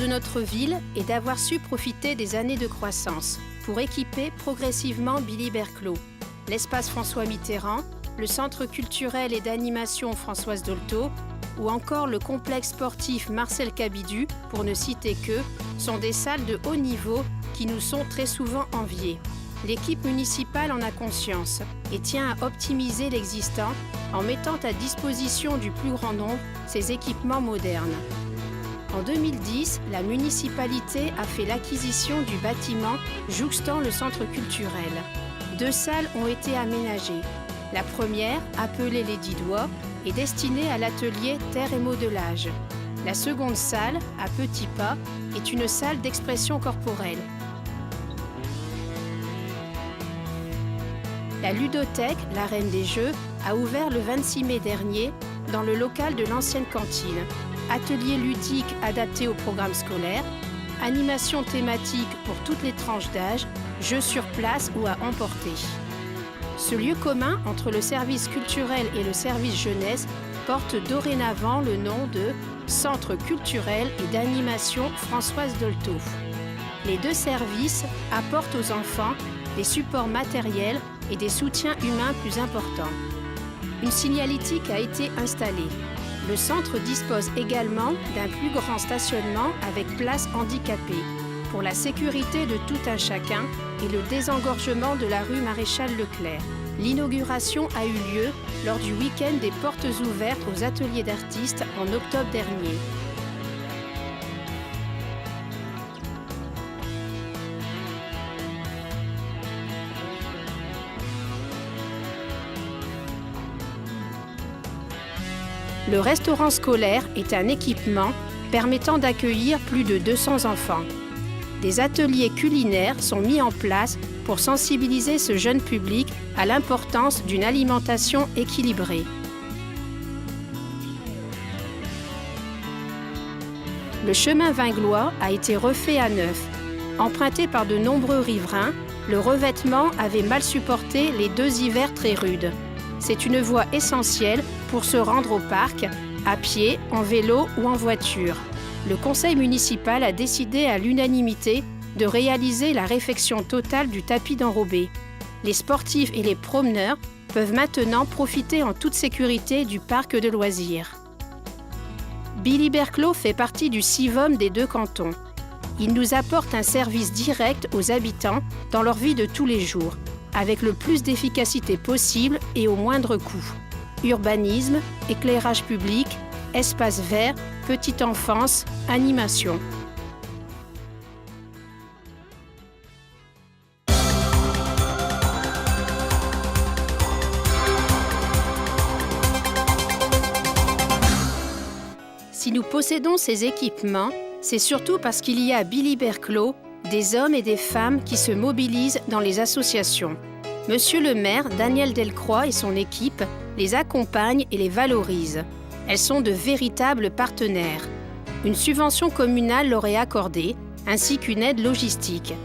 de notre ville est d'avoir su profiter des années de croissance pour équiper progressivement Billy Berclos, l'espace François Mitterrand, le centre culturel et d'animation Françoise Dolto ou encore le complexe sportif Marcel Cabidu, pour ne citer que, sont des salles de haut niveau qui nous sont très souvent enviées. L'équipe municipale en a conscience et tient à optimiser l'existant en mettant à disposition du plus grand nombre ces équipements modernes. En 2010, la municipalité a fait l'acquisition du bâtiment jouxtant le centre culturel. 2 salles ont été aménagées. La première, appelée Les Didois, est destinée à l'atelier terre et modelage. La seconde salle, à petits pas, est une salle d'expression corporelle. La ludothèque, la reine des jeux, a ouvert le 26 mai dernier dans le local de l'ancienne cantine. Atelier ludique adapté au programme scolaire, animation thématique pour toutes les tranches d'âge, jeux sur place ou à emporter. Ce lieu commun entre le service culturel et le service jeunesse porte dorénavant le nom de Centre culturel et d'animation Françoise Dolto. Les 2 services apportent aux enfants des supports matériels et des soutiens humains plus importants. Une signalétique a été installée. Le centre dispose également d'un plus grand stationnement avec place handicapée pour la sécurité de tout un chacun et le désengorgement de la rue Maréchal Leclerc. L'inauguration a eu lieu lors du week-end des portes ouvertes aux ateliers d'artistes en octobre dernier. Le restaurant scolaire est un équipement permettant d'accueillir plus de 200 enfants. Des ateliers culinaires sont mis en place pour sensibiliser ce jeune public à l'importance d'une alimentation équilibrée. Le chemin Vinglois a été refait à neuf. Emprunté par de nombreux riverains, le revêtement avait mal supporté les 2 hivers très rudes. C'est une voie essentielle pour se rendre au parc, à pied, en vélo ou en voiture. Le conseil municipal a décidé à l'unanimité de réaliser la réfection totale du tapis d'enrobé. Les sportifs et les promeneurs peuvent maintenant profiter en toute sécurité du parc de loisirs. Billy Berclos fait partie du CIVOM des 2 cantons. Il nous apporte un service direct aux habitants dans leur vie de tous les jours, avec le plus d'efficacité possible et au moindre coût. Urbanisme, éclairage public, espace vert, petite enfance, animation. Si nous possédons ces équipements, c'est surtout parce qu'il y a à Billy Berclos des hommes et des femmes qui se mobilisent dans les associations. Monsieur le maire, Daniel Delcroix et son équipe les accompagnent et les valorisent. Elles sont de véritables partenaires. Une subvention communale leur est accordée, ainsi qu'une aide logistique.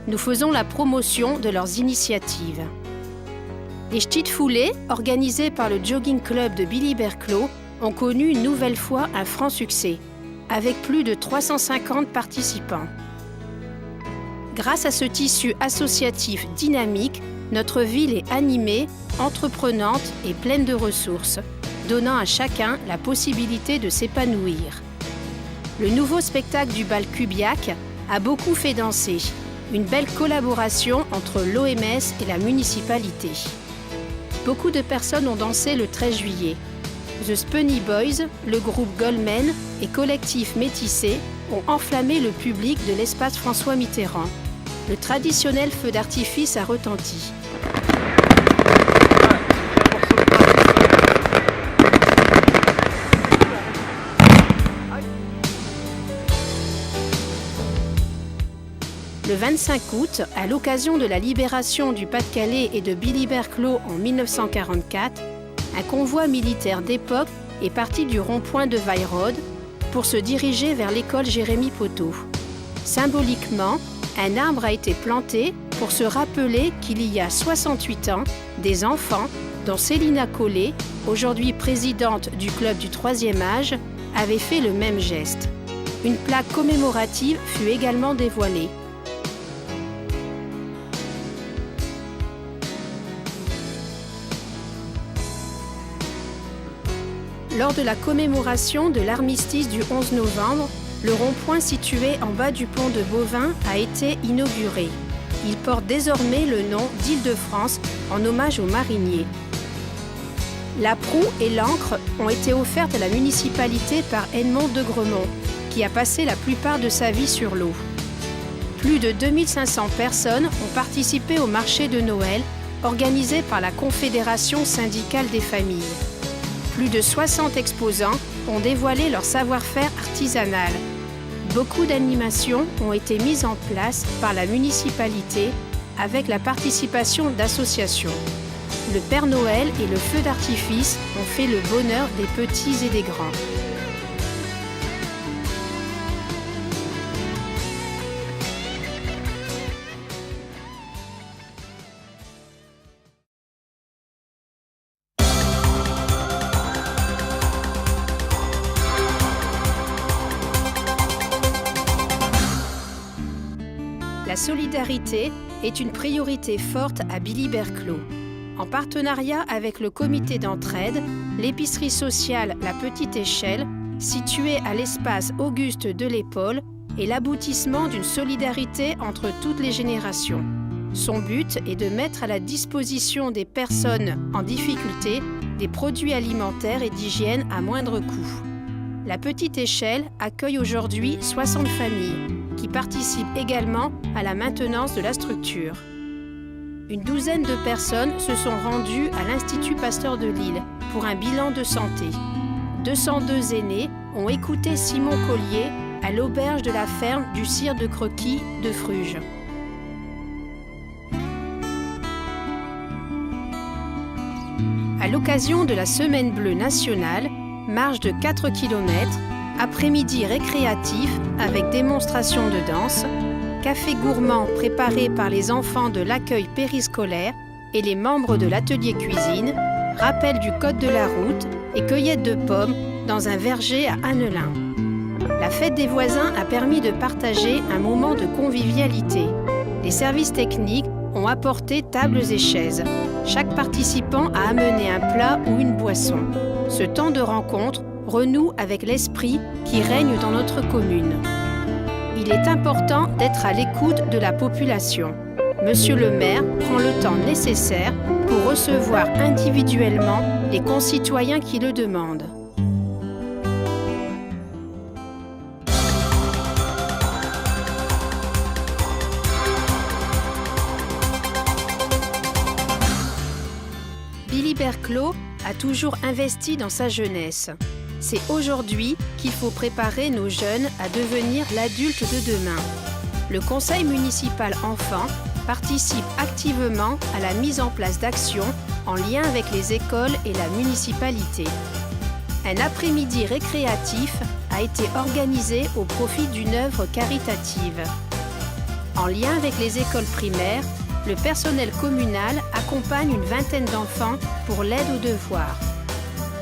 Nous faisons la promotion de leurs initiatives. Les Ch'tites Foulées, organisées par le Jogging Club de Billy Berclos, ont connu une nouvelle fois un franc succès, avec plus de 350 participants. Grâce à ce tissu associatif dynamique, notre ville est animée, entreprenante et pleine de ressources, donnant à chacun la possibilité de s'épanouir. Le nouveau spectacle du bal Kubiak a beaucoup fait danser, une belle collaboration entre l'OMS et la municipalité. Beaucoup de personnes ont dansé le 13 juillet. The Spunny Boys, le groupe Goldman et Collectif Métissé ont enflammé le public de l'espace François Mitterrand. Le traditionnel feu d'artifice a retenti. Le 25 août, à l'occasion de la libération du Pas-de-Calais et de Billy Berclos en 1944, un convoi militaire d'époque est parti du rond-point de Weyrode pour se diriger vers l'école Jérémy Poteau. Symboliquement, un arbre a été planté pour se rappeler qu'il y a 68 ans, des enfants, dont Célina Collet, aujourd'hui présidente du club du 3e âge, avaient fait le même geste. une plaque commémorative fut également dévoilée. Lors de la commémoration de l'armistice du 11 novembre, le rond-point situé en bas du pont de Beauvin a été inauguré. Il porte désormais le nom d'Île-de-France en hommage aux mariniers. La proue et l'ancre ont été offertes à la municipalité par Edmond de Gremont, qui a passé la plupart de sa vie sur l'eau. Plus de 2500 personnes ont participé au marché de Noël organisé par la Confédération syndicale des familles. Plus de 60 exposants ont dévoilé leur savoir-faire artisanal. Beaucoup d'animations ont été mises en place par la municipalité avec la participation d'associations. Le Père Noël et le feu d'artifice ont fait le bonheur des petits et des grands. La solidarité est une priorité forte à Billy-Berclos. En partenariat avec le comité d'entraide, l'épicerie sociale La Petite Échelle, située à l'espace Auguste Delépaule, est l'aboutissement d'une solidarité entre toutes les générations. Son but est de mettre à la disposition des personnes en difficulté des produits alimentaires et d'hygiène à moindre coût. La Petite Échelle accueille aujourd'hui 60 familles qui participent également à la maintenance de la structure. Une douzaine de personnes se sont rendues à l'Institut Pasteur de Lille pour un bilan de santé. 202 aînés ont écouté Simon Collier à l'auberge de la ferme du Sire de Croquis de Fruges. À l'occasion de la Semaine bleue nationale, marche de 4 km, après-midi récréatif avec démonstration de danse, café gourmand préparé par les enfants de l'accueil périscolaire et les membres de l'atelier cuisine, rappel du code de la route et cueillette de pommes dans un verger à Annelin. La fête des voisins a permis de partager un moment de convivialité. Les services techniques ont apporté tables et chaises. Chaque participant a amené un plat ou une boisson. Ce temps de rencontre renoue avec l'esprit qui règne dans notre commune. Il est important d'être à l'écoute de la population. Monsieur le maire prend le temps nécessaire pour recevoir individuellement les concitoyens qui le demandent. Billy-Berclos a toujours investi dans sa jeunesse. C'est aujourd'hui qu'il faut préparer nos jeunes à devenir l'adulte de demain. Le conseil municipal enfants participe activement à la mise en place d'actions en lien avec les écoles et la municipalité. Un après-midi récréatif a été organisé au profit d'une œuvre caritative. En lien avec les écoles primaires, le personnel communal accompagne une vingtaine d'enfants pour l'aide aux devoirs.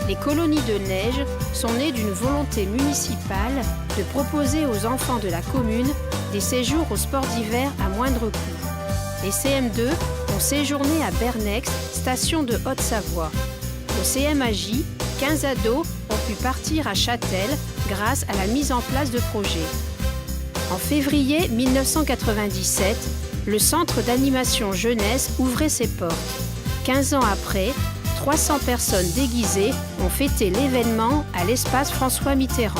Les colonies de neige sont nées d'une volonté municipale de proposer aux enfants de la commune des séjours au sport d'hiver à moindre coût. Les CM2 ont séjourné à Bernex, station de Haute-Savoie. Au CMAJ, 15 ados ont pu partir à Châtel grâce à la mise en place de projets. En février 1997, le centre d'animation jeunesse ouvrait ses portes. 15 ans après, 300 personnes déguisées ont fêté l'événement à l'espace François Mitterrand.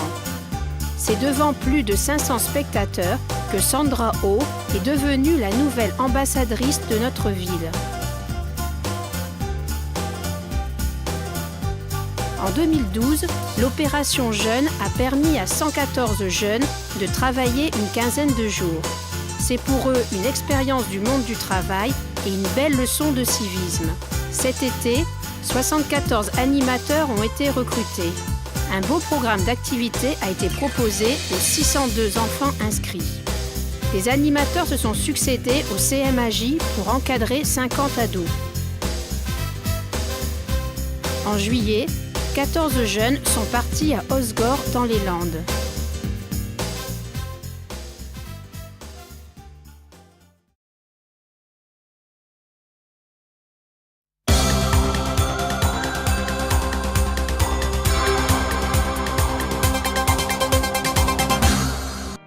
C'est devant plus de 500 spectateurs que Sandra Oh est devenue la nouvelle ambassadrice de notre ville. En 2012, l'opération Jeunes a permis à 114 jeunes de travailler une quinzaine de jours. C'est pour eux une expérience du monde du travail et une belle leçon de civisme. Cet été, 74 animateurs ont été recrutés. Un beau programme d'activités a été proposé aux 602 enfants inscrits. Les animateurs se sont succédés au CMAJ pour encadrer 50 ados. En juillet, 14 jeunes sont partis à Osgore dans les Landes.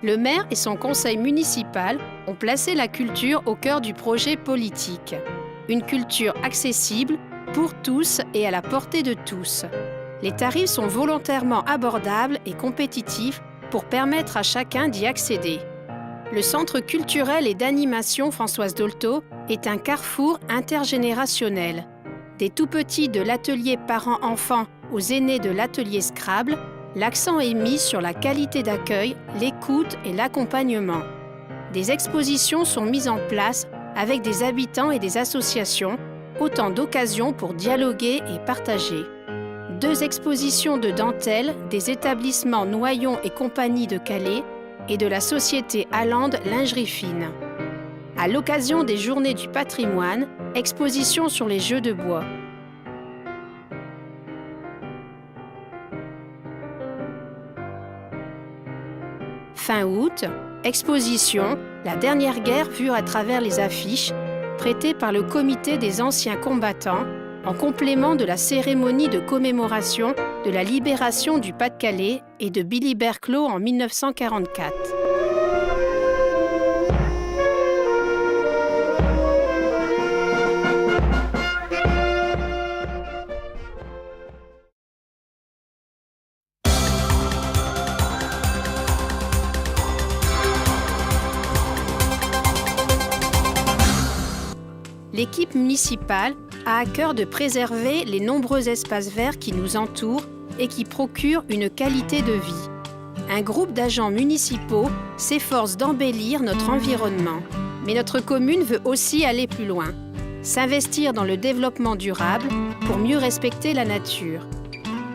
Le maire et son conseil municipal ont placé la culture au cœur du projet politique. Une culture accessible pour tous et à la portée de tous. Les tarifs sont volontairement abordables et compétitifs pour permettre à chacun d'y accéder. Le Centre culturel et d'animation Françoise Dolto est un carrefour intergénérationnel. Des tout-petits de l'atelier parents-enfants aux aînés de l'atelier Scrabble, l'accent est mis sur la qualité d'accueil, l'écoute et l'accompagnement. Des expositions sont mises en place avec des habitants et des associations, autant d'occasions pour dialoguer et partager. 2 expositions de dentelle des établissements Noyon et compagnie de Calais et de la société Allende Lingerie Fine. À l'occasion des Journées du patrimoine, exposition sur les jeux de bois. Fin août, exposition « La dernière guerre vue à travers les affiches » prêtée par le Comité des anciens combattants en complément de la cérémonie de commémoration de la libération du Pas-de-Calais et de Billy-Berclau en 1944. L'équipe municipale a à cœur de préserver les nombreux espaces verts qui nous entourent et qui procurent une qualité de vie. Un groupe d'agents municipaux s'efforce d'embellir notre environnement. Mais notre commune veut aussi aller plus loin, s'investir dans le développement durable pour mieux respecter la nature.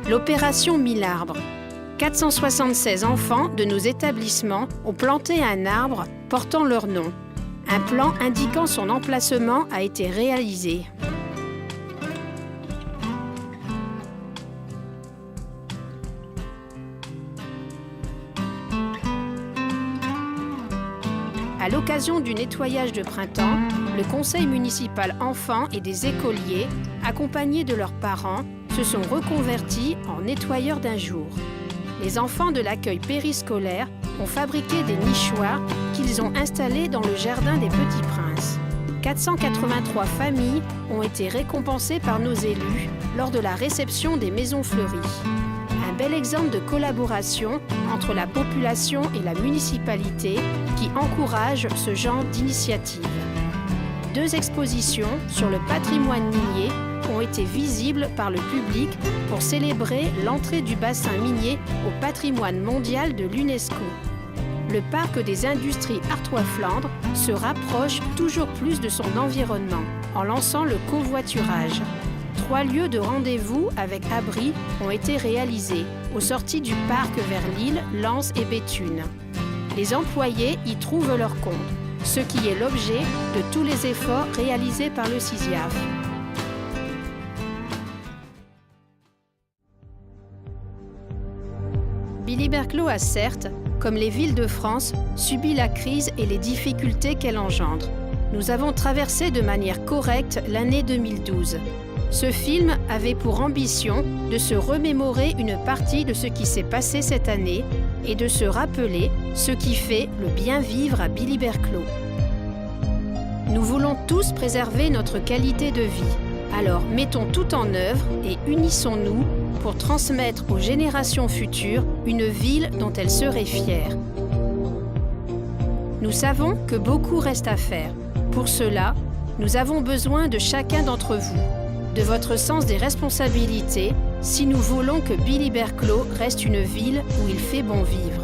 L'opération 1000 arbres. 476 enfants de nos établissements ont planté un arbre portant leur nom. Un plan indiquant son emplacement a été réalisé. À l'occasion du nettoyage de printemps, le conseil municipal enfants et des écoliers, accompagnés de leurs parents, se sont reconvertis en nettoyeurs d'un jour. Les enfants de l'accueil périscolaire ont fabriqué des nichoirs qu'ils ont installés dans le jardin des Petits Princes. 483 familles ont été récompensées par nos élus lors de la réception des maisons fleuries. Un bel exemple de collaboration entre la population et la municipalité qui encourage ce genre d'initiative. 2 expositions sur le patrimoine minier ont été visibles par le public pour célébrer l'entrée du bassin minier au patrimoine mondial de l'UNESCO. Le parc des industries Artois-Flandre se rapproche toujours plus de son environnement en lançant le covoiturage. 3 lieux de rendez-vous avec abri ont été réalisés aux sorties du parc vers Lille, Lens et Béthune. Les employés y trouvent leur compte, ce qui est l'objet de tous les efforts réalisés par le CISIAF. Billy-Berclau a certes, comme les villes de France, subi la crise et les difficultés qu'elle engendre. Nous avons traversé de manière correcte l'année 2012. Ce film avait pour ambition de se remémorer une partie de ce qui s'est passé cette année et de se rappeler ce qui fait le bien vivre à Billy-Berclau. Nous voulons tous préserver notre qualité de vie. Alors mettons tout en œuvre et unissons-nous pour transmettre aux générations futures une ville dont elles seraient fières. Nous savons que beaucoup reste à faire. Pour cela, nous avons besoin de chacun d'entre vous, de votre sens des responsabilités, si nous voulons que Billy-Berclau reste une ville où il fait bon vivre.